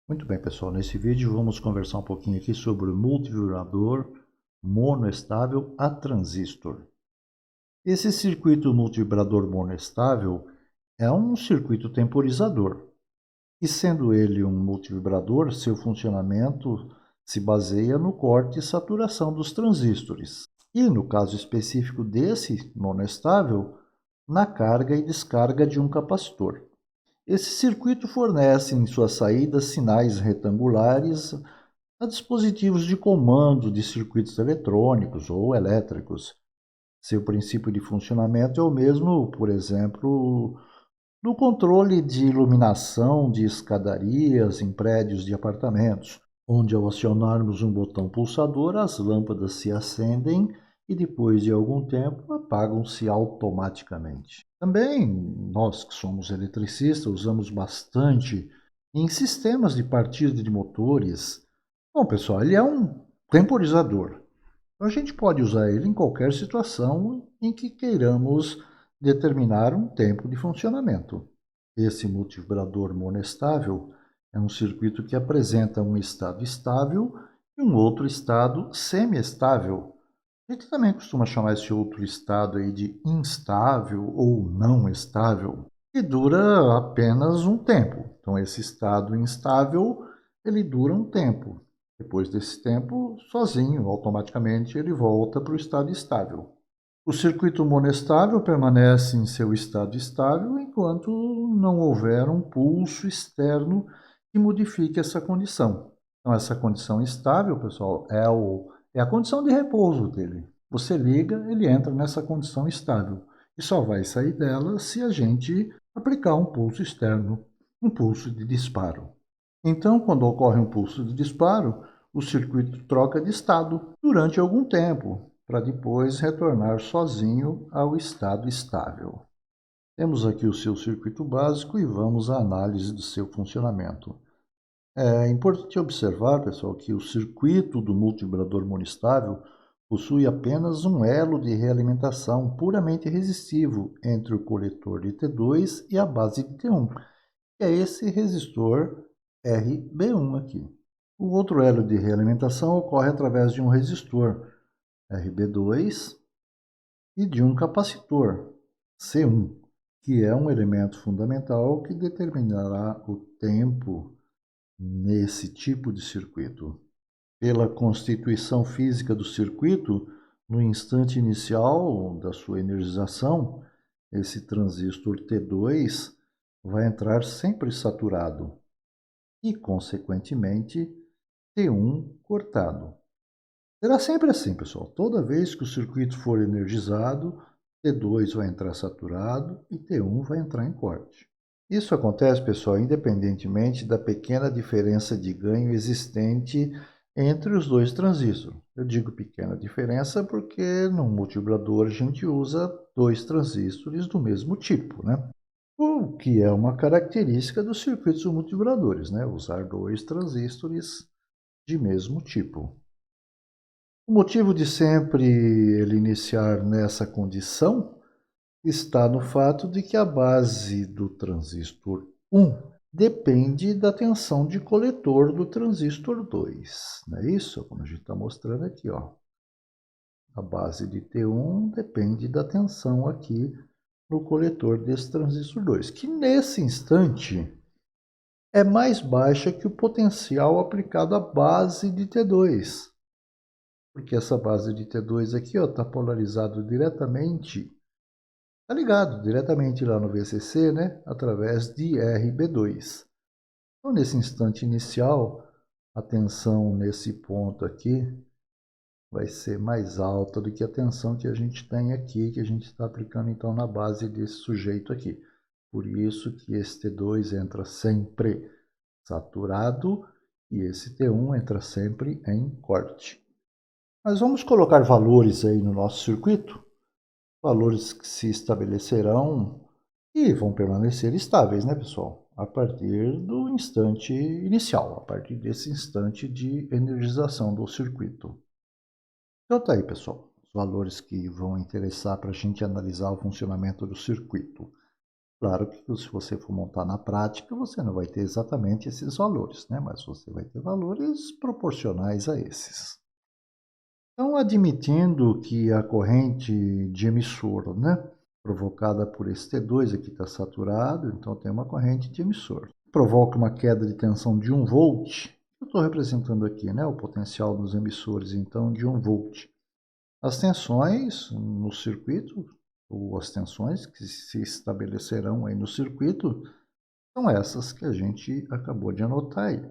Muito bem, pessoal. Nesse vídeo vamos conversar um pouquinho aqui sobre o multivibrador monoestável a transistor. Esse circuito multivibrador monoestável é um circuito temporizador. E sendo ele um multivibrador, seu funcionamento se baseia no corte e saturação dos transistores. E no caso específico desse monoestável, na carga e descarga de um capacitor. Esse circuito fornece em sua saída sinais retangulares a dispositivos de comando de circuitos eletrônicos ou elétricos. Seu princípio de funcionamento é o mesmo, por exemplo, do controle de iluminação de escadarias em prédios de apartamentos, onde ao acionarmos um botão pulsador, as lâmpadas se acendem e depois de algum tempo apagam-se automaticamente. Também nós que somos eletricistas usamos bastante em sistemas de partida de motores. Bom, pessoal, ele é um temporizador. Então a gente pode usar ele em qualquer situação em que queiramos determinar um tempo de funcionamento. Esse multivibrador monoestável é um circuito que apresenta um estado estável e um outro estado semiestável. A gente também costuma chamar esse outro estado aí de instável ou não estável, que dura apenas um tempo. Então esse estado instável, ele dura um tempo. Depois desse tempo, sozinho, automaticamente, ele volta para o estado estável. O circuito monoestável permanece em seu estado estável enquanto não houver um pulso externo que modifique essa condição. Então, essa condição estável, pessoal, é a condição de repouso dele. Você liga, ele entra nessa condição estável e só vai sair dela se a gente aplicar um pulso externo, um pulso de disparo. Então, quando ocorre um pulso de disparo, o circuito troca de estado durante algum tempo, para depois retornar sozinho ao estado estável. Temos aqui o seu circuito básico e vamos à análise do seu funcionamento. É importante observar, pessoal, que o circuito do multivibrador monoestável possui apenas um elo de realimentação puramente resistivo entre o coletor de T2 e a base de T1, que é esse resistor RB1 aqui. O outro elo de realimentação ocorre através de um resistor RB2 e de um capacitor C1, que é um elemento fundamental que determinará o tempo nesse tipo de circuito. Pela constituição física do circuito, no instante inicial da sua energização, esse transistor T2 vai entrar sempre saturado e, consequentemente, T1 cortado. Será sempre assim, pessoal. Toda vez que o circuito for energizado, T2 vai entrar saturado e T1 vai entrar em corte. Isso acontece, pessoal, independentemente da pequena diferença de ganho existente entre os dois transistores. Eu digo pequena diferença porque no multivibrador a gente usa dois transistores do mesmo tipo, né? O que é uma característica dos circuitos multivibradores, né? Usar dois transistores de mesmo tipo. O motivo de sempre ele iniciar nessa condição está no fato de que a base do transistor 1 depende da tensão de coletor do transistor 2. Não é isso? Como a gente está mostrando aqui, ó. A base de T1 depende da tensão aqui no coletor desse transistor 2, que nesse instante é mais baixa que o potencial aplicado à base de T2. Porque essa base de T2 aqui está polarizado diretamente, está ligado diretamente lá no VCC, né, através de RB2. Então, nesse instante inicial, a tensão nesse ponto aqui vai ser mais alta do que a tensão que a gente tem aqui, que a gente está aplicando então na base desse sujeito aqui. Por isso que esse T2 entra sempre saturado e esse T1 entra sempre em corte. Mas vamos colocar valores aí no nosso circuito, valores que se estabelecerão e vão permanecer estáveis, né, pessoal? A partir do instante inicial, a partir desse instante de energização do circuito. Então tá aí, pessoal, os valores que vão interessar para a gente analisar o funcionamento do circuito. Claro que se você for montar na prática, você não vai ter exatamente esses valores, né? Mas você vai ter valores proporcionais a esses. Então, admitindo que a corrente de emissor, né, provocada por esse T2 aqui está saturado, então tem uma corrente de emissor. Provoca uma queda de tensão de 1 volt. Eu estou representando aqui, né, o potencial dos emissores, então, de 1 volt. As tensões no circuito, ou as tensões que se estabelecerão aí no circuito, são essas que a gente acabou de anotar aí.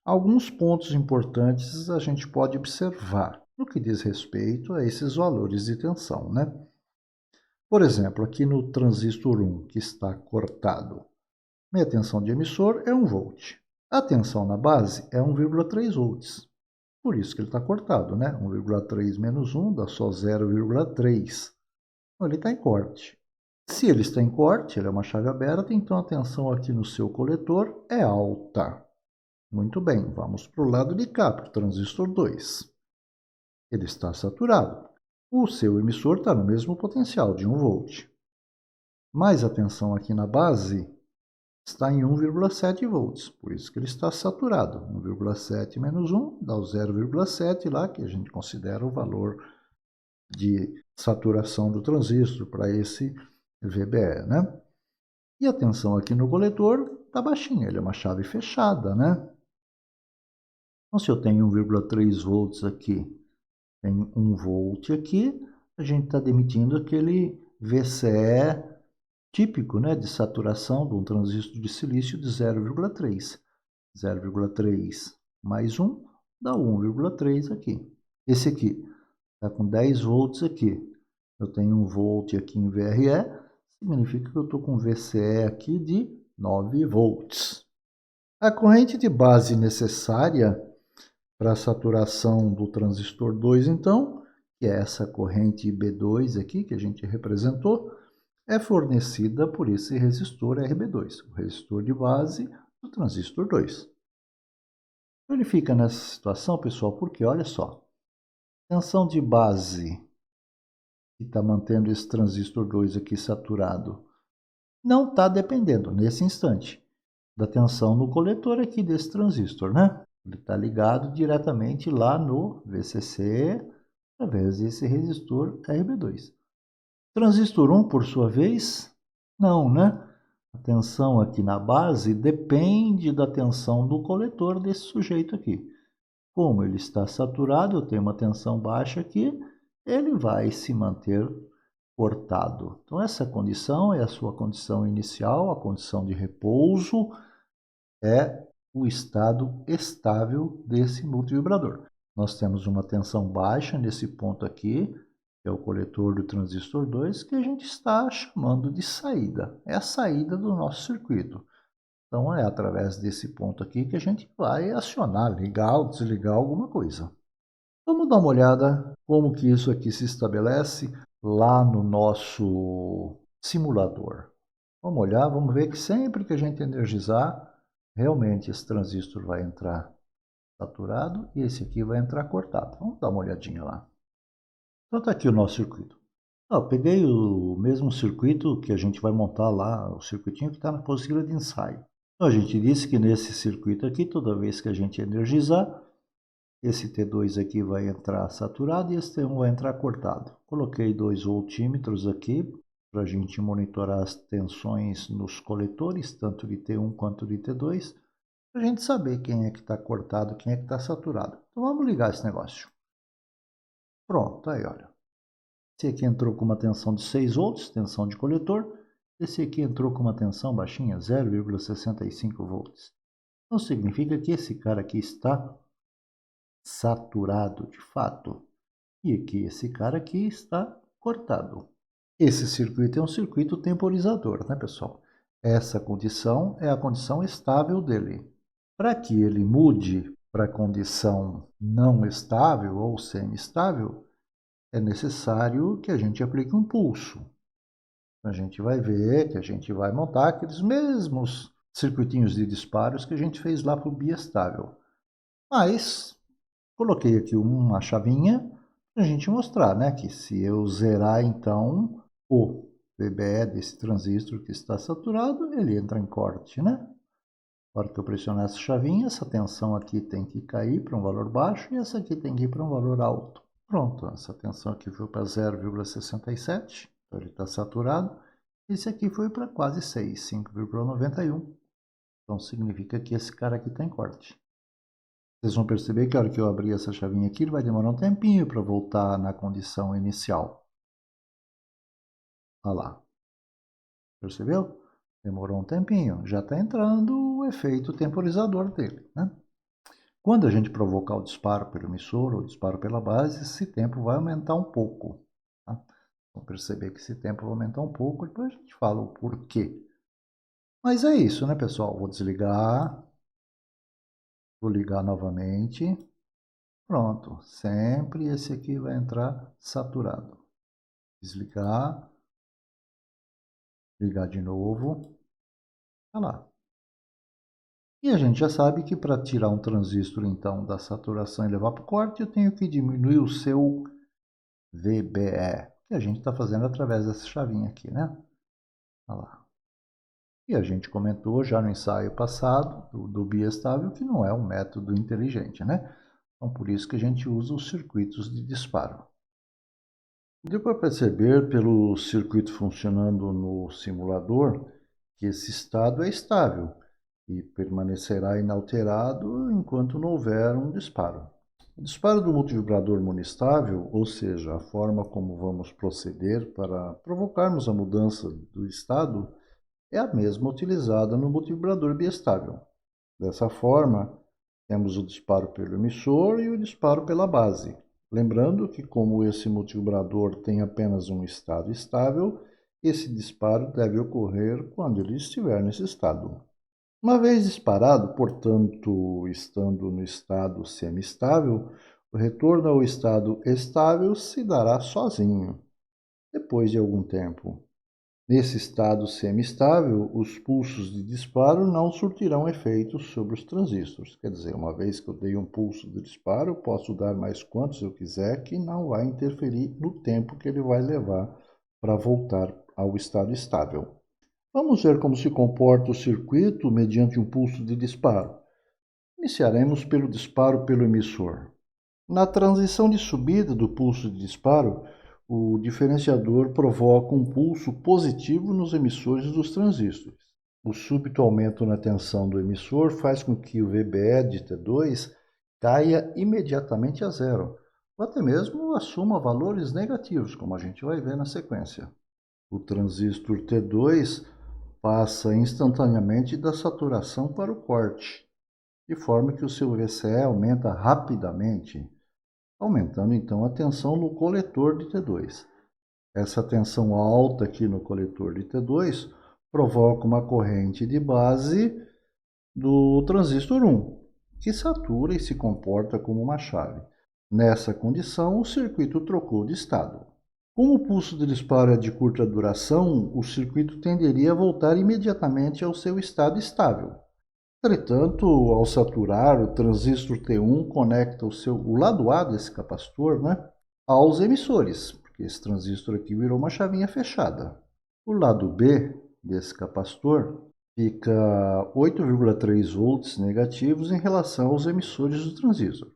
Alguns pontos importantes a gente pode observar no que diz respeito a esses valores de tensão, né? Por exemplo, aqui no transistor 1, que está cortado, minha tensão de emissor é 1 volt. A tensão na base é 1,3 volts. Por isso que ele está cortado, né? 1,3 menos 1 dá só 0,3. Então, ele está em corte. Se ele está em corte, ele é uma chave aberta, então a tensão aqui no seu coletor é alta. Muito bem, vamos para o lado de cá, para o transistor 2. Ele está saturado. O seu emissor está no mesmo potencial, de 1 volt. Mas a tensão aqui na base está em 1,7 volts, por isso que ele está saturado. 1,7 menos 1 dá o 0,7 lá, que a gente considera o valor de saturação do transistor para esse VBE, né? E a tensão aqui no coletor está baixinha, ele é uma chave fechada, né? Então, se eu tenho 1,3 volts aqui, tem 1 volt aqui, a gente está demitindo aquele VCE típico, né, de saturação de um transistor de silício de 0,3. 0,3 mais 1 dá 1,3 aqui. Esse aqui está com 10 volts aqui. Eu tenho 1 volt aqui em VRE, significa que eu estou com VCE aqui de 9 volts. A corrente de base necessária para a saturação do transistor 2, então, que é essa corrente B2 aqui que a gente representou, é fornecida por esse resistor RB2, o resistor de base do transistor 2. Ele fica nessa situação, pessoal, porque olha só, a tensão de base que está mantendo esse transistor 2 aqui saturado não está dependendo, nesse instante, da tensão no coletor aqui desse transistor, né? Ele está ligado diretamente lá no VCC, através desse resistor RB2. Transistor 1, por sua vez, não, né? A tensão aqui na base depende da tensão do coletor desse sujeito aqui. Como ele está saturado, eu tenho uma tensão baixa aqui, ele vai se manter cortado. Então, essa condição é a sua condição inicial, a condição de repouso, é o estado estável desse multivibrador. Nós temos uma tensão baixa nesse ponto aqui, que é o coletor do transistor 2, que a gente está chamando de saída. É a saída do nosso circuito. Então, é através desse ponto aqui que a gente vai acionar, ligar ou desligar alguma coisa. Vamos dar uma olhada como que isso aqui se estabelece lá no nosso simulador. Vamos olhar, vamos ver que sempre que a gente energizar, realmente esse transistor vai entrar saturado e esse aqui vai entrar cortado. Vamos dar uma olhadinha lá. Então está aqui o nosso circuito. Eu peguei o mesmo circuito que a gente vai montar lá, o circuitinho que está na apostila de ensaio. Então a gente disse que nesse circuito aqui, toda vez que a gente energizar, esse T2 aqui vai entrar saturado e esse T1 vai entrar cortado. Coloquei 2 voltímetros aqui para a gente monitorar as tensões nos coletores, tanto de T1 quanto de T2, para a gente saber quem é que está cortado, quem é que está saturado. Então vamos ligar esse negócio. Pronto, aí olha. Esse aqui entrou com uma tensão de 6 volts, tensão de coletor. Esse aqui entrou com uma tensão baixinha, 0,65 volts. Então significa que esse cara aqui está saturado de fato. E aqui esse cara aqui está cortado. Esse circuito é um circuito temporizador, né, pessoal? Essa condição é a condição estável dele. Para que ele mude para a condição não estável ou semi-estável, é necessário que a gente aplique um pulso. A gente vai ver que a gente vai montar aqueles mesmos circuitinhos de disparos que a gente fez lá para o biestável. Mas coloquei aqui uma chavinha para a gente mostrar, né, que se eu zerar então o VBE desse transistor que está saturado, ele entra em corte, né? Na hora que eu pressionar essa chavinha, essa tensão aqui tem que cair para um valor baixo e essa aqui tem que ir para um valor alto. Pronto, essa tensão aqui foi para 0,67, então ele está saturado. Esse aqui foi para quase 6, 5,91. Então significa que esse cara aqui está em corte. Vocês vão perceber que a hora que eu abrir essa chavinha aqui, ele vai demorar um tempinho para voltar na condição inicial. Olha lá. Percebeu? Demorou um tempinho. Já está entrando o efeito temporizador dele, né? Quando a gente provocar o disparo pelo emissor ou o disparo pela base, esse tempo vai aumentar um pouco. Tá? Vão perceber que esse tempo vai aumentar um pouco, depois a gente fala o porquê. Mas é isso, né, pessoal? Vou desligar. Vou ligar novamente. Pronto. Sempre esse aqui vai entrar saturado. Desligar. Ligar de novo. Olha lá. E a gente já sabe que para tirar um transistor, então, da saturação e levar para o corte, eu tenho que diminuir o seu VBE, que a gente está fazendo através dessa chavinha aqui, né? Olha lá. E a gente comentou já no ensaio passado do biestável que não é um método inteligente, né? Então, por isso que a gente usa os circuitos de disparo. Deu para perceber pelo circuito funcionando no simulador que esse estado é estável e permanecerá inalterado enquanto não houver um disparo. O disparo do multivibrador monoestável, ou seja, a forma como vamos proceder para provocarmos a mudança do estado, é a mesma utilizada no multivibrador biestável. Dessa forma, temos o disparo pelo emissor e o disparo pela base. Lembrando que, como esse multivibrador tem apenas um estado estável, esse disparo deve ocorrer quando ele estiver nesse estado. Uma vez disparado, portanto, estando no estado semi-estável, o retorno ao estado estável se dará sozinho, depois de algum tempo. Nesse estado semi-estável, os pulsos de disparo não surtirão efeito sobre os transistores. Quer dizer, uma vez que eu dei um pulso de disparo, eu posso dar mais quantos eu quiser, que não vai interferir no tempo que ele vai levar para voltar ao estado estável. Vamos ver como se comporta o circuito mediante um pulso de disparo. Iniciaremos pelo disparo pelo emissor. Na transição de subida do pulso de disparo, o diferenciador provoca um pulso positivo nos emissores dos transistores. O súbito aumento na tensão do emissor faz com que o VBE de T2 caia imediatamente a zero, ou até mesmo assuma valores negativos, como a gente vai ver na sequência. O transistor T2 passa instantaneamente da saturação para o corte, de forma que o seu VCE aumenta rapidamente, aumentando então a tensão no coletor de T2. Essa tensão alta aqui no coletor de T2 provoca uma corrente de base do transistor 1, que satura e se comporta como uma chave. Nessa condição, o circuito trocou de estado. Como o pulso de disparo é de curta duração, o circuito tenderia a voltar imediatamente ao seu estado estável. Entretanto, ao saturar, o transistor T1 conecta o lado A desse capacitor, né, aos emissores, porque esse transistor aqui virou uma chavinha fechada. O lado B desse capacitor fica 8,3 volts negativos em relação aos emissores do transistor.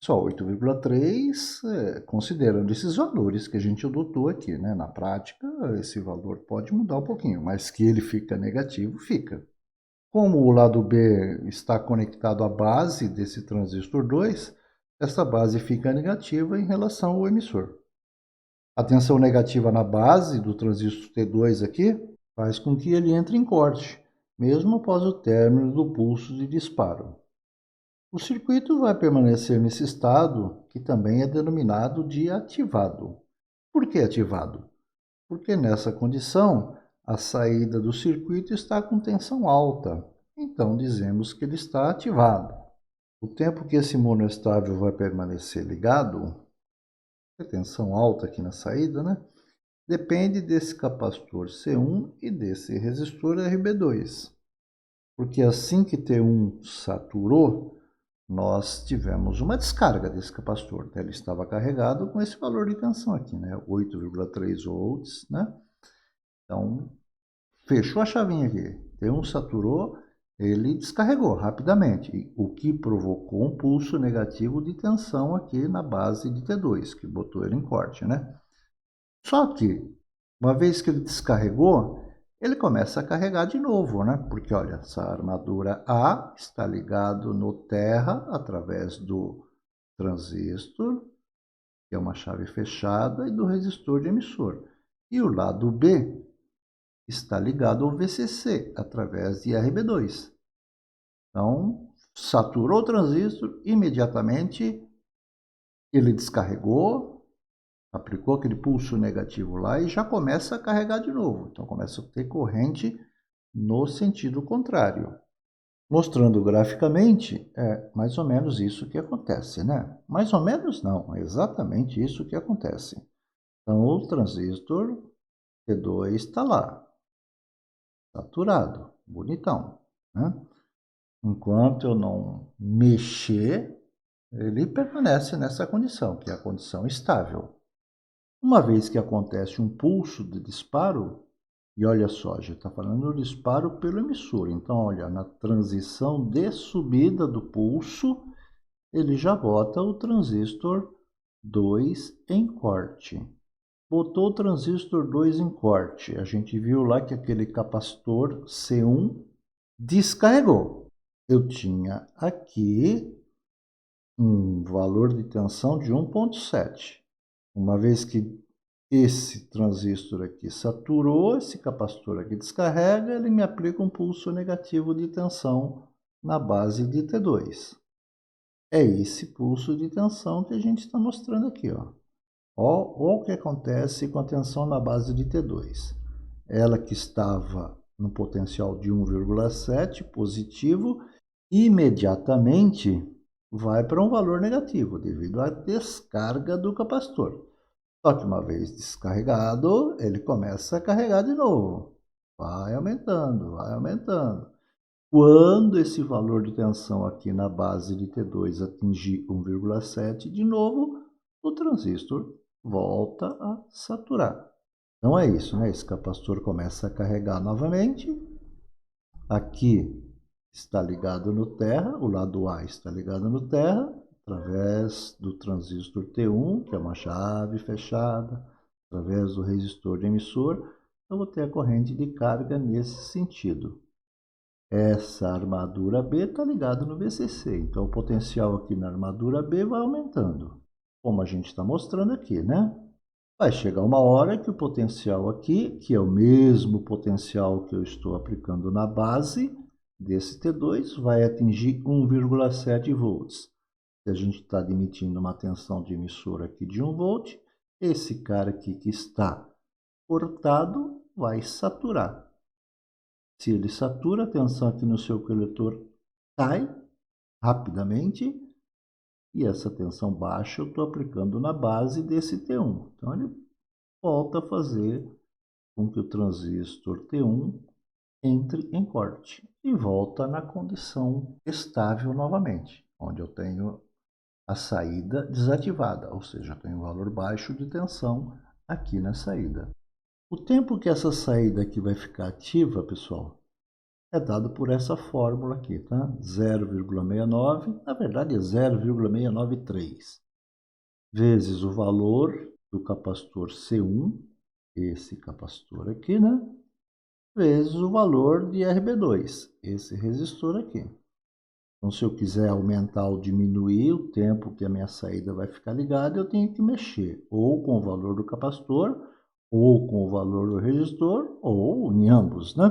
Só 8,3, considerando esses valores que a gente adotou aqui, né? Na prática, esse valor pode mudar um pouquinho, mas que ele fica negativo, fica. Como o lado B está conectado à base desse transistor 2, essa base fica negativa em relação ao emissor. A tensão negativa na base do transistor T2 aqui faz com que ele entre em corte, mesmo após o término do pulso de disparo. O circuito vai permanecer nesse estado, que também é denominado de ativado. Por que ativado? Porque nessa condição, a saída do circuito está com tensão alta, então dizemos que ele está ativado. O tempo que esse monoestável vai permanecer ligado, a tensão alta aqui na saída, né? Depende desse capacitor C1 e desse resistor RB2. Porque assim que T1 saturou, nós tivemos uma descarga desse capacitor. Ele estava carregado com esse valor de tensão aqui, né? 8,3 volts, né? Então, fechou a chavinha aqui. T1 saturou, ele descarregou rapidamente, o que provocou um pulso negativo de tensão aqui na base de T2, que botou ele em corte, né? Só que, uma vez que ele descarregou, ele começa a carregar de novo, né? Porque, olha, essa armadura A está ligado no terra através do transistor, que é uma chave fechada, e do resistor de emissor. E o lado B está ligado ao VCC, através de RB2. Então, saturou o transistor, imediatamente ele descarregou, aplicou aquele pulso negativo lá e já começa a carregar de novo. Então, começa a ter corrente no sentido contrário. Mostrando graficamente, é mais ou menos isso que acontece, né? Mais ou menos não, é exatamente isso que acontece. Então, o transistor T2 está lá, saturado, bonitão, né? Enquanto eu não mexer, ele permanece nessa condição, que é a condição estável. Uma vez que acontece um pulso de disparo, e olha só, a gente está falando do disparo pelo emissor. Então, olha, na transição de subida do pulso, ele já bota o transistor 2 em corte. Botou o transistor 2 em corte. A gente viu lá que aquele capacitor C1 descarregou. Eu tinha aqui um valor de tensão de 1,7. Uma vez que esse transistor aqui saturou, esse capacitor aqui descarrega, ele me aplica um pulso negativo de tensão na base de T2. É esse pulso de tensão que a gente está mostrando aqui, ó. Ó o que acontece com a tensão na base de T2. Ela que estava no potencial de 1,7 positivo, imediatamente vai para um valor negativo, devido à descarga do capacitor. Só que uma vez descarregado, ele começa a carregar de novo. Vai aumentando, vai aumentando. Quando esse valor de tensão aqui na base de T2 atingir 1,7, de novo, o transistor volta a saturar. Então é isso, né? Esse capacitor começa a carregar novamente. Aqui está ligado no terra, o lado A está ligado no terra, através do transistor T1, que é uma chave fechada, através do resistor de emissor, eu vou ter a corrente de carga nesse sentido. Essa armadura B está ligada no VCC, então o potencial aqui na armadura B vai aumentando, como a gente está mostrando aqui, né? Vai chegar uma hora que o potencial aqui, que é o mesmo potencial que eu estou aplicando na base desse T2, vai atingir 1,7 volts. Se a gente está admitindo uma tensão de emissor aqui de 1 volt, esse cara aqui que está cortado vai saturar. Se ele satura, a tensão aqui no seu coletor cai rapidamente, e essa tensão baixa eu estou aplicando na base desse T1. Então, ele volta a fazer com que o transistor T1 entre em corte e volta na condição estável novamente, onde eu tenho a saída desativada, ou seja, eu tenho um valor baixo de tensão aqui na saída. O tempo que essa saída aqui vai ficar ativa, pessoal, é dado por essa fórmula aqui, tá? 0,69, na verdade é 0,693, vezes o valor do capacitor C1, esse capacitor aqui, né? Vezes o valor de RB2, esse resistor aqui. Então, se eu quiser aumentar ou diminuir o tempo que a minha saída vai ficar ligada, eu tenho que mexer ou com o valor do capacitor, ou com o valor do resistor, ou em ambos, né?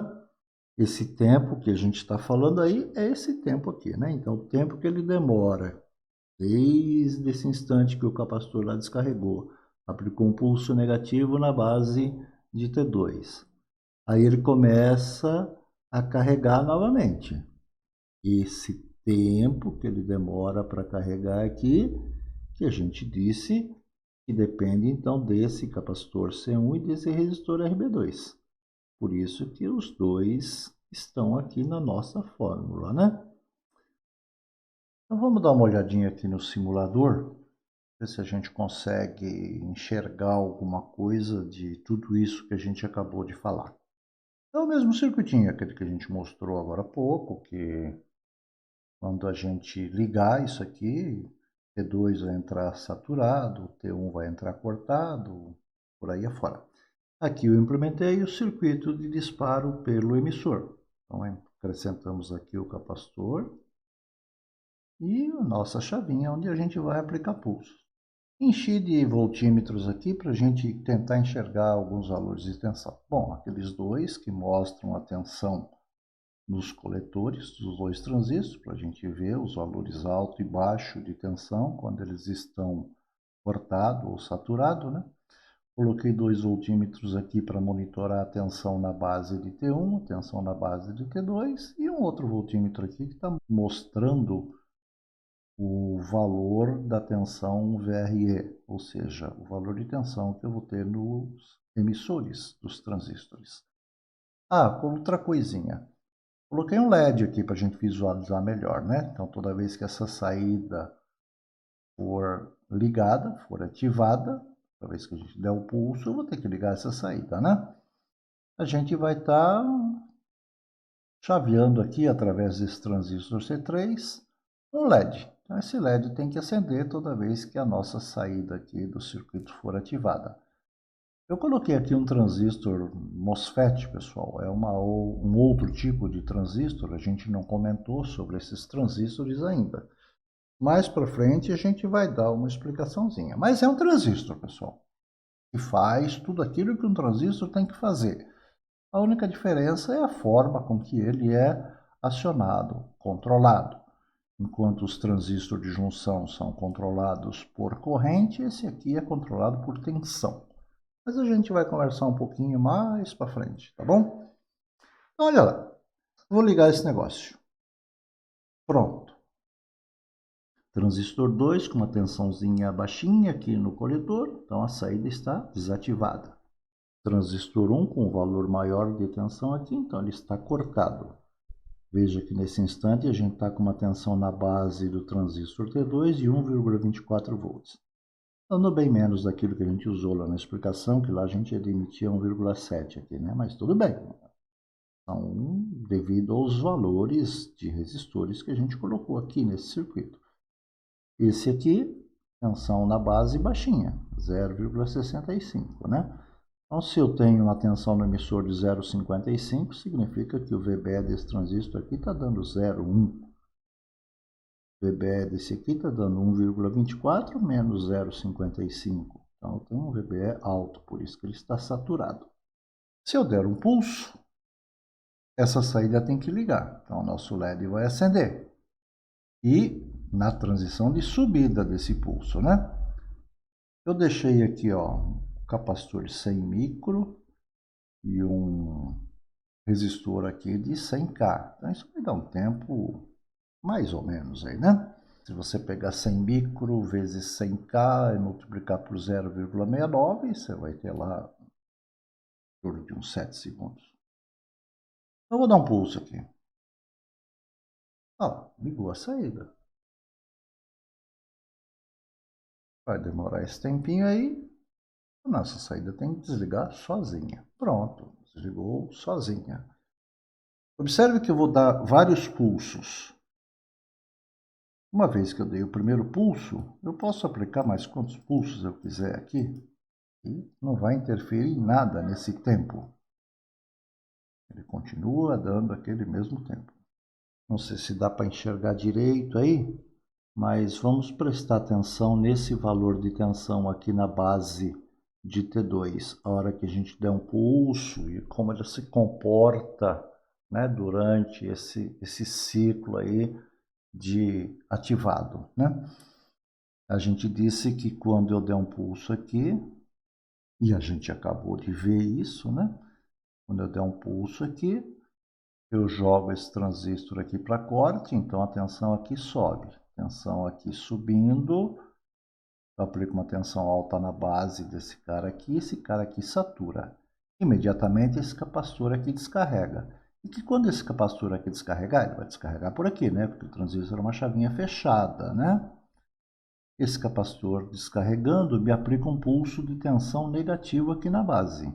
Esse tempo que a gente está falando aí é esse tempo aqui, né? Então, o tempo que ele demora, desde esse instante que o capacitor lá descarregou, aplicou um pulso negativo na base de T2. Aí ele começa a carregar novamente. Esse tempo que ele demora para carregar aqui, que a gente disse que depende então desse capacitor C1 e desse resistor RB2. Por isso que os dois estão aqui na nossa fórmula, né? Então vamos dar uma olhadinha aqui no simulador. ver se a gente consegue enxergar alguma coisa de tudo isso que a gente acabou de falar. É o mesmo circuitinho, aquele que a gente mostrou agora há pouco, que quando a gente ligar isso aqui, T2 vai entrar saturado, T1 vai entrar cortado, por aí afora. Aqui eu implementei o circuito de disparo pelo emissor. Então acrescentamos aqui o capacitor e a nossa chavinha onde a gente vai aplicar pulso. Enchi de voltímetros aqui para a gente tentar enxergar alguns valores de tensão. Bom, aqueles dois que mostram a tensão nos coletores dos dois transistores, para a gente ver os valores alto e baixo de tensão quando eles estão cortados ou saturados, né? Coloquei 2 voltímetros aqui para monitorar a tensão na base de T1, tensão na base de T2 e um outro voltímetro aqui que está mostrando o valor da tensão VRE, ou seja, o valor de tensão que eu vou ter nos emissores dos transistores. Ah, outra coisinha. Coloquei um LED aqui para a gente visualizar melhor, né? Então, toda vez que essa saída for ligada, for ativada, toda vez que a gente der o pulso, eu vou ter que ligar essa saída, né? A gente vai estar chaveando aqui, através desse transistor C3, um LED. Então, esse LED tem que acender toda vez que a nossa saída aqui do circuito for ativada. Eu coloquei aqui um transistor MOSFET, pessoal, é um outro tipo de transistor, a gente não comentou sobre esses transistores ainda. Mais para frente a gente vai dar uma explicaçãozinha, mas é um transistor, pessoal, que faz tudo aquilo que um transistor tem que fazer. A única diferença é a forma com que ele é acionado, controlado. Enquanto os transistores de junção são controlados por corrente, esse aqui é controlado por tensão. Mas a gente vai conversar um pouquinho mais para frente, tá bom? Olha lá, vou ligar esse negócio. Pronto. Transistor 2 com uma tensãozinha baixinha aqui no coletor, então a saída está desativada. Transistor 1 com um valor maior de tensão aqui, então ele está cortado. Veja que nesse instante a gente está com uma tensão na base do transistor T2 de 1,24 volts. Dando bem menos daquilo que a gente usou lá na explicação, que lá a gente emitia 1,7 aqui, né? Mas tudo bem. Então, devido aos valores de resistores que a gente colocou aqui nesse circuito. Esse aqui, tensão na base baixinha, 0,65, né? Então, se eu tenho uma tensão no emissor de 0,55, significa que o VBE desse transistor aqui está dando 0,1. VBE desse aqui está dando 1,24 menos 0,55. Então, eu tenho um VBE alto, por isso que ele está saturado. Se eu der um pulso, essa saída tem que ligar. Então, o nosso LED vai acender. E na transição de subida desse pulso, né? Eu deixei aqui, ó, um capacitor de 100 micro e um resistor aqui de 100K. Então, isso vai dar um tempo mais ou menos aí, né? Se você pegar 100 micro vezes 100K e multiplicar por 0,69, você vai ter lá em torno de uns 7 segundos. Eu vou dar um pulso aqui. Ó, ligou a saída. Vai demorar esse tempinho aí. A nossa saída tem que desligar sozinha. Pronto, desligou sozinha. Observe que eu vou dar vários pulsos. Uma vez que eu dei o primeiro pulso, eu posso aplicar mais quantos pulsos eu quiser aqui. E não vai interferir em nada nesse tempo. Ele continua dando aquele mesmo tempo. Não sei se dá para enxergar direito aí, mas vamos prestar atenção nesse valor de tensão aqui na base de T2. A hora que a gente der um pulso e como ele se comporta, né, durante esse ciclo aí de ativado, né? A gente disse que quando eu der um pulso aqui, e a gente acabou de ver isso, né? Quando eu der um pulso aqui, eu jogo esse transistor aqui para corte, então a tensão aqui sobe. Tensão aqui subindo, eu aplico uma tensão alta na base desse cara aqui, esse cara aqui satura. Imediatamente esse capacitor aqui descarrega. E que quando esse capacitor aqui descarregar, ele vai descarregar por aqui, né? Porque o transistor é uma chavinha fechada, né? esse capacitor descarregando me aplica um pulso de tensão negativo aqui na base.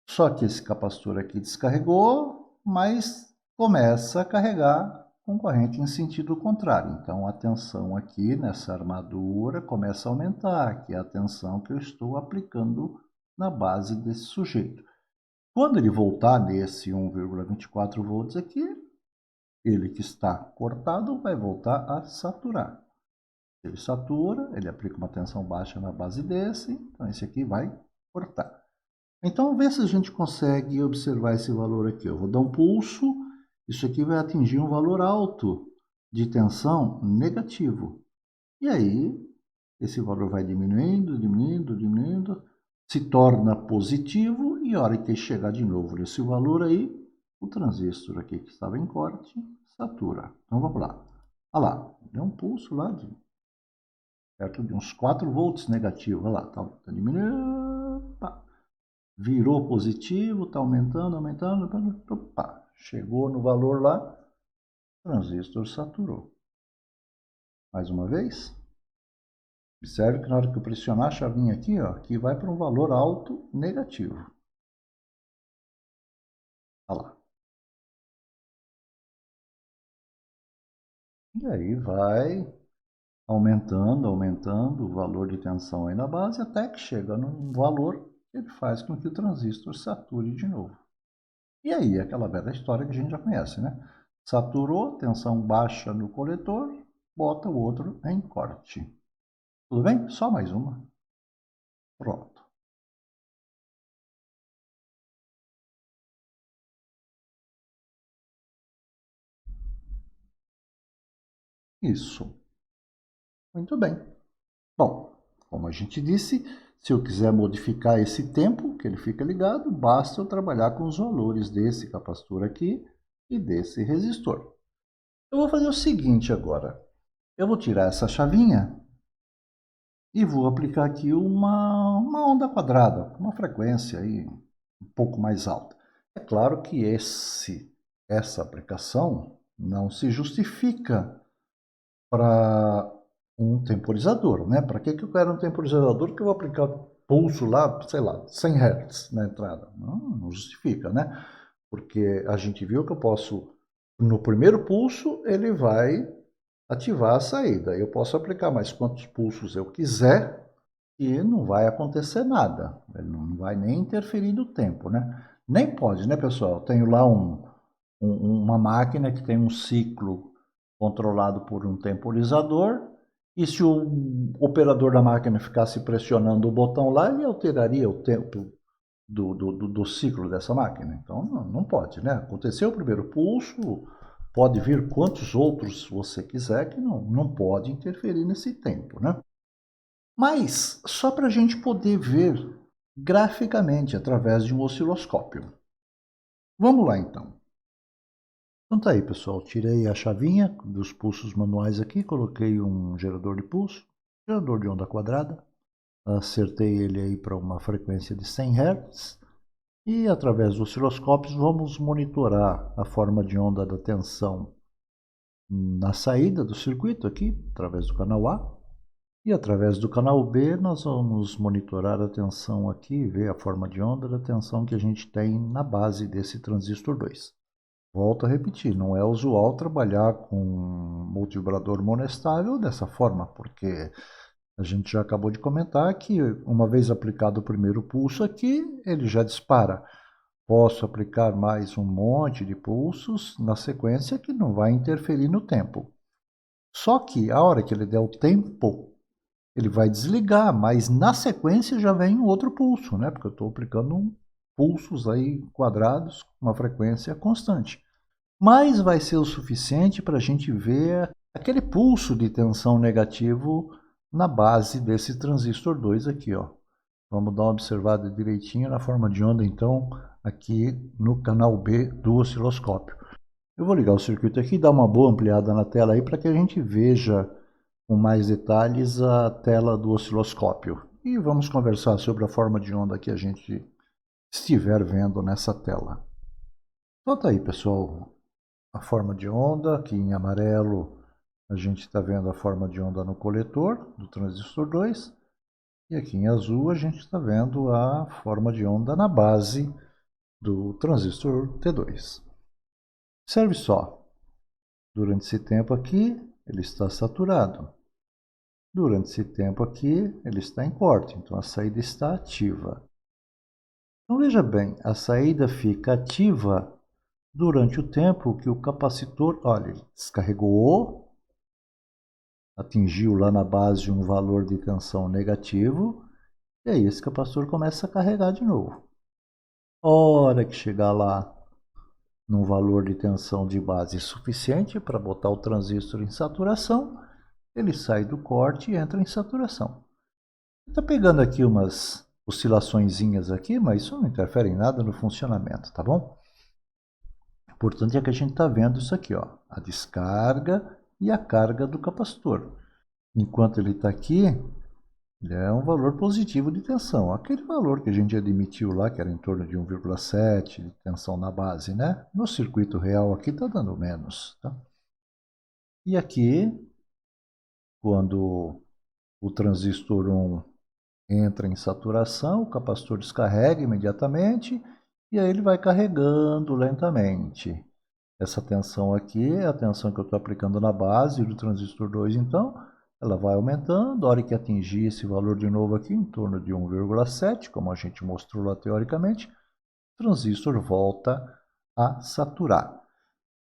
Só que esse capacitor aqui descarregou, mas começa a carregar com corrente em sentido contrário. Então a tensão aqui nessa armadura começa a aumentar, que é a tensão que eu estou aplicando na base desse sujeito. Quando ele voltar nesse 1,24 volts aqui, ele que está cortado vai voltar a saturar. Ele satura, ele aplica uma tensão baixa na base desse, então esse aqui vai cortar. Então, vê se a gente consegue observar esse valor aqui. Eu vou dar um pulso, isso aqui vai atingir um valor alto de tensão negativo. E aí, esse valor vai diminuindo, diminuindo, diminuindo, se torna positivo e a hora que chegar de novo nesse valor aí, o transistor aqui que estava em corte satura. Então, vamos lá. Olha lá, deu um pulso lá de perto de uns 4 volts negativo. Olha lá, tá diminuindo. Pá. Virou positivo, está aumentando, aumentando. Opa, chegou no valor lá, o transistor saturou. Mais uma vez. Observe que na hora que eu pressionar a chavinha aqui, ó, aqui vai para um valor alto negativo. Olha lá. E aí vai aumentando, aumentando o valor de tensão aí na base, até que chega num valor que ele faz com que o transistor sature de novo. E aí, aquela velha história que a gente já conhece, né? Saturou, tensão baixa no coletor, bota o outro em corte. Tudo bem? Só mais uma. Pronto. Isso. Muito bem. Bom, como a gente disse, se eu quiser modificar esse tempo que ele fica ligado, basta eu trabalhar com os valores desse capacitor aqui e desse resistor. Eu vou fazer o seguinte agora. Eu vou tirar essa chavinha e vou aplicar aqui uma onda quadrada, uma frequência aí um pouco mais alta. É claro que essa aplicação não se justifica para um temporizador, né? Para que eu quero um temporizador que eu vou aplicar pulso lá, sei lá, 100 Hz na entrada? Não justifica, né? Porque a gente viu que eu posso, no primeiro pulso, ele vai ativar a saída. Eu posso aplicar mais quantos pulsos eu quiser e não vai acontecer nada. Ele não vai nem interferir no tempo, né? Nem pode, né, pessoal? Eu tenho lá uma máquina que tem um ciclo controlado por um temporizador e se o operador da máquina ficasse pressionando o botão lá, ele alteraria o tempo do ciclo dessa máquina. Então, não pode, né? Aconteceu o primeiro pulso, pode vir quantos outros você quiser que não pode interferir nesse tempo, né? Mas só para a gente poder ver graficamente através de um osciloscópio. Vamos lá então. Então tá aí, pessoal. Tirei a chavinha dos pulsos manuais aqui, coloquei um gerador de pulso, gerador de onda quadrada, acertei ele aí para uma frequência de 100 Hz e através dos osciloscópios vamos monitorar a forma de onda da tensão na saída do circuito aqui, através do canal A. E através do canal B nós vamos monitorar a tensão aqui, ver a forma de onda da tensão que a gente tem na base desse transistor 2. Volto a repetir, não é usual trabalhar com multivibrador monoestável dessa forma, porque a gente já acabou de comentar que uma vez aplicado o primeiro pulso aqui, ele já dispara. Posso aplicar mais um monte de pulsos na sequência que não vai interferir no tempo. Só que a hora que ele der o tempo, ele vai desligar, mas na sequência já vem um outro pulso, né? Porque eu estou aplicando pulsos aí quadrados com uma frequência constante. Mas vai ser o suficiente para a gente ver aquele pulso de tensão negativo na base desse transistor 2 aqui, ó. Vamos dar uma observada direitinho na forma de onda, então, aqui no canal B do osciloscópio. Eu vou ligar o circuito aqui e dar uma boa ampliada na tela aí para que a gente veja com mais detalhes a tela do osciloscópio. E vamos conversar sobre a forma de onda que a gente estiver vendo nessa tela. Então tá aí, pessoal, a forma de onda, aqui em amarelo a gente está vendo a forma de onda no coletor do transistor 2. E aqui em azul a gente está vendo a forma de onda na base do transistor T2. Observe só, durante esse tempo aqui ele está saturado. Durante esse tempo aqui ele está em corte, então a saída está ativa. Então veja bem, a saída fica ativa durante o tempo que o capacitor, olha, ele descarregou, atingiu lá na base um valor de tensão negativo, e aí esse capacitor começa a carregar de novo. Hora que chegar lá num valor de tensão de base suficiente para botar o transistor em saturação, ele sai do corte e entra em saturação. Está pegando aqui umas oscilaçõezinhas aqui, mas isso não interfere em nada no funcionamento, tá bom? O importante é que a gente está vendo isso aqui, ó, a descarga e a carga do capacitor. Enquanto ele está aqui, ele é um valor positivo de tensão. Aquele valor que a gente admitiu lá, que era em torno de 1,7 de tensão na base, né? No circuito real aqui está dando menos, tá? E aqui, quando o transistor 1 entra em saturação, o capacitor descarrega imediatamente e aí ele vai carregando lentamente. Essa tensão aqui é a tensão que eu estou aplicando na base do transistor 2, então ela vai aumentando. A hora que atingir esse valor de novo aqui, em torno de 1,7, como a gente mostrou lá teoricamente, o transistor volta a saturar.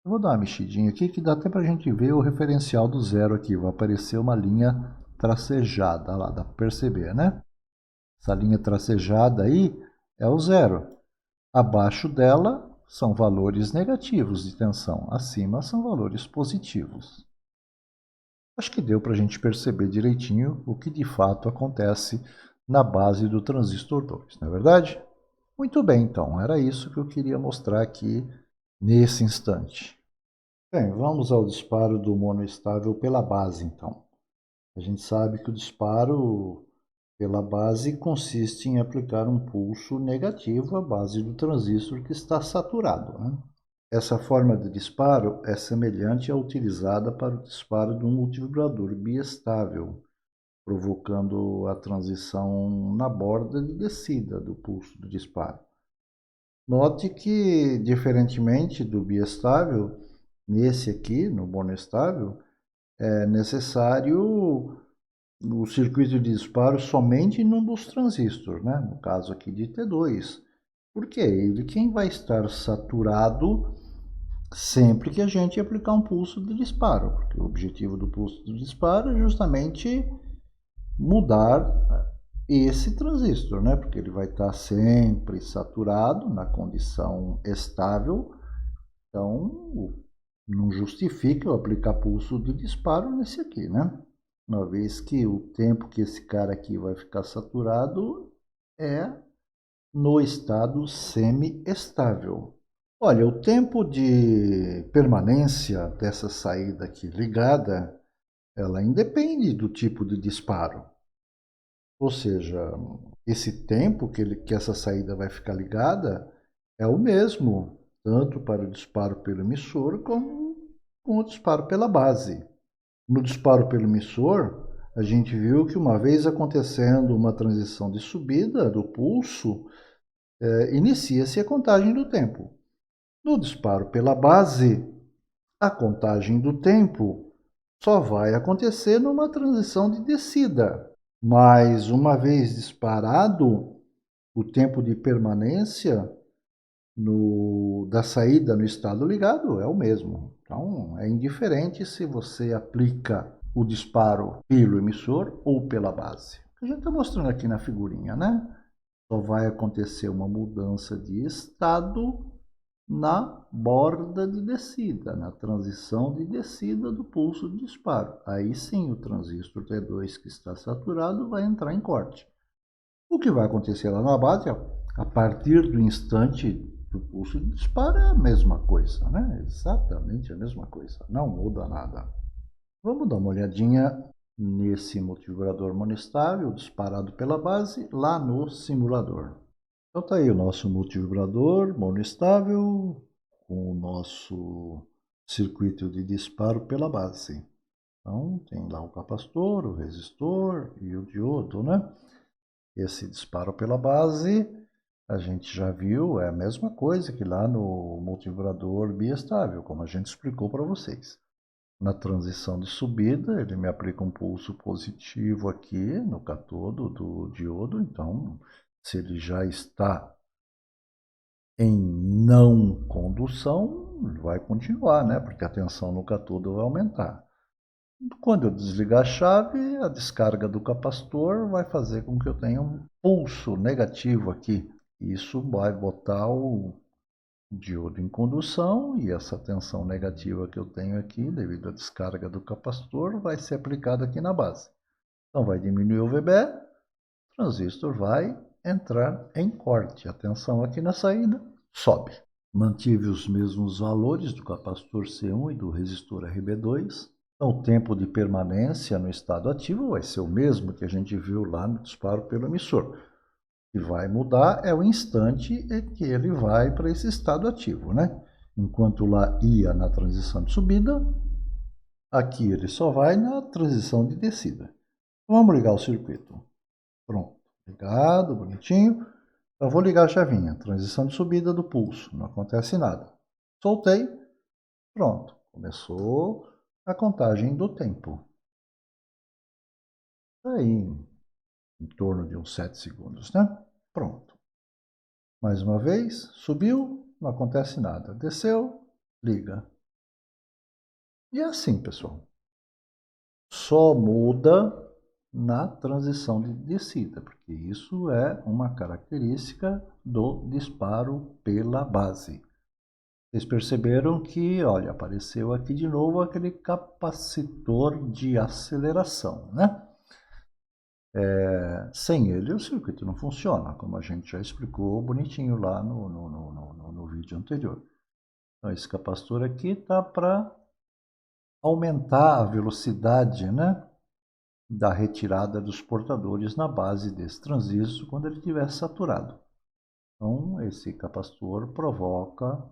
Eu vou dar uma mexidinha aqui que dá até para a gente ver o referencial do zero aqui. Vai aparecer uma linha tracejada lá, dá para perceber, né? Essa linha tracejada aí é o zero. Abaixo dela são valores negativos de tensão. Acima são valores positivos. Acho que deu para a gente perceber direitinho o que de fato acontece na base do transistor 2, não é verdade? Muito bem, então. Era isso que eu queria mostrar aqui nesse instante. Bem, vamos ao disparo do monoestável pela base, então. A gente sabe que o disparo pela base consiste em aplicar um pulso negativo à base do transistor que está saturado, né? Essa forma de disparo é semelhante à utilizada para o disparo de um multivibrador biestável, provocando a transição na borda de descida do pulso do disparo. Note que, diferentemente do biestável, nesse aqui, no monoestável, é necessário o circuito de disparo somente num dos transistores, né? No caso aqui de T2. Porque é ele quem vai estar saturado sempre que a gente aplicar um pulso de disparo. Porque o objetivo do pulso de disparo é justamente mudar esse transistor, né? Porque ele vai estar sempre saturado na condição estável. Então, não justifica eu aplicar pulso de disparo nesse aqui, né? Uma vez que o tempo que esse cara aqui vai ficar saturado é no estado semi-estável. Olha, o tempo de permanência dessa saída aqui ligada, ela independe do tipo de disparo. Ou seja, esse tempo que essa saída vai ficar ligada é o mesmo, tanto para o disparo pelo emissor como com o disparo pela base. No disparo pelo emissor, a gente viu que uma vez acontecendo uma transição de subida do pulso, inicia-se a contagem do tempo. No disparo pela base, a contagem do tempo só vai acontecer numa transição de descida. Mas uma vez disparado, o tempo de permanência da saída no estado ligado é o mesmo. Então, é indiferente se você aplica o disparo pelo emissor ou pela base. A gente está mostrando aqui na figurinha, né? Só vai acontecer uma mudança de estado na borda de descida, na transição de descida do pulso de disparo. Aí sim o transistor T2 que está saturado vai entrar em corte. O que vai acontecer lá na base, a partir do instante do pulso de disparo, é a mesma coisa, né? Exatamente a mesma coisa, não muda nada. Vamos dar uma olhadinha nesse multivibrador monoestável disparado pela base lá no simulador. Então tá aí o nosso multivibrador monoestável com o nosso circuito de disparo pela base. Então, tem lá o capacitor, o resistor e o diodo, né? Esse disparo pela base, a gente já viu, é a mesma coisa que lá no multivibrador biestável, como a gente explicou para vocês. Na transição de subida, ele me aplica um pulso positivo aqui no catodo do diodo, então, se ele já está em não condução, vai continuar, né? Porque a tensão no catodo vai aumentar. Quando eu desligar a chave, a descarga do capacitor vai fazer com que eu tenha um pulso negativo aqui. Isso vai botar o diodo em condução e essa tensão negativa que eu tenho aqui, devido à descarga do capacitor, vai ser aplicada aqui na base. Então vai diminuir o VB, o transistor vai entrar em corte. A tensão aqui na saída sobe. Mantive os mesmos valores do capacitor C1 e do resistor RB2. Então, o tempo de permanência no estado ativo vai ser o mesmo que a gente viu lá no disparo pelo emissor. O que vai mudar é o instante em que ele vai para esse estado ativo, né? Enquanto lá ia na transição de subida, aqui ele só vai na transição de descida. Vamos ligar o circuito. Pronto, ligado, bonitinho. Eu vou ligar a chavinha, transição de subida do pulso, não acontece nada. Soltei, pronto, começou a contagem do tempo. Aí, em torno de uns 7 segundos, né? Pronto. Mais uma vez, subiu, não acontece nada. Desceu, liga. E é assim, pessoal. Só muda na transição de descida, porque isso é uma característica do disparo pela base. Vocês perceberam que, olha, apareceu aqui de novo aquele capacitor de aceleração, né? Sem ele o circuito não funciona, como a gente já explicou bonitinho lá no vídeo anterior. Então esse capacitor aqui está para aumentar a velocidade, né, da retirada dos portadores na base desse transistor quando ele estiver saturado. Então esse capacitor provoca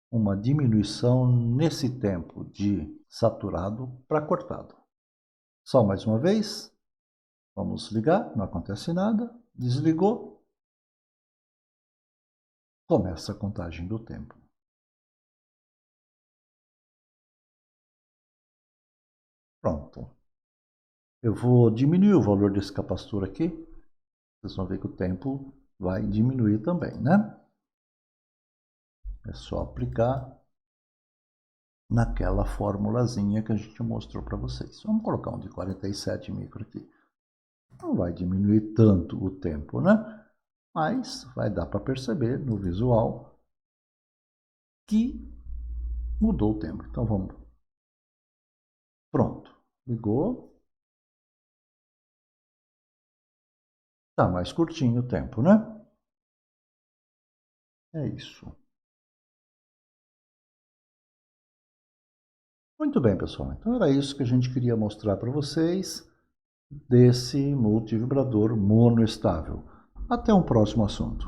uma diminuição nesse tempo de saturado para cortado. Só mais uma vez, vamos ligar, não acontece nada, desligou, começa a contagem do tempo. Pronto. Eu vou diminuir o valor desse capacitor aqui, vocês vão ver que o tempo vai diminuir também, né? É só aplicar naquela formulazinha que a gente mostrou para vocês. Vamos colocar um de 47 micro aqui. Não vai diminuir tanto o tempo, né? Mas vai dar para perceber no visual que mudou o tempo. Então vamos. Pronto. Ligou. Tá mais curtinho o tempo, né? É isso. Muito bem, pessoal. Então era isso que a gente queria mostrar para vocês desse multivibrador monoestável. Até um próximo assunto.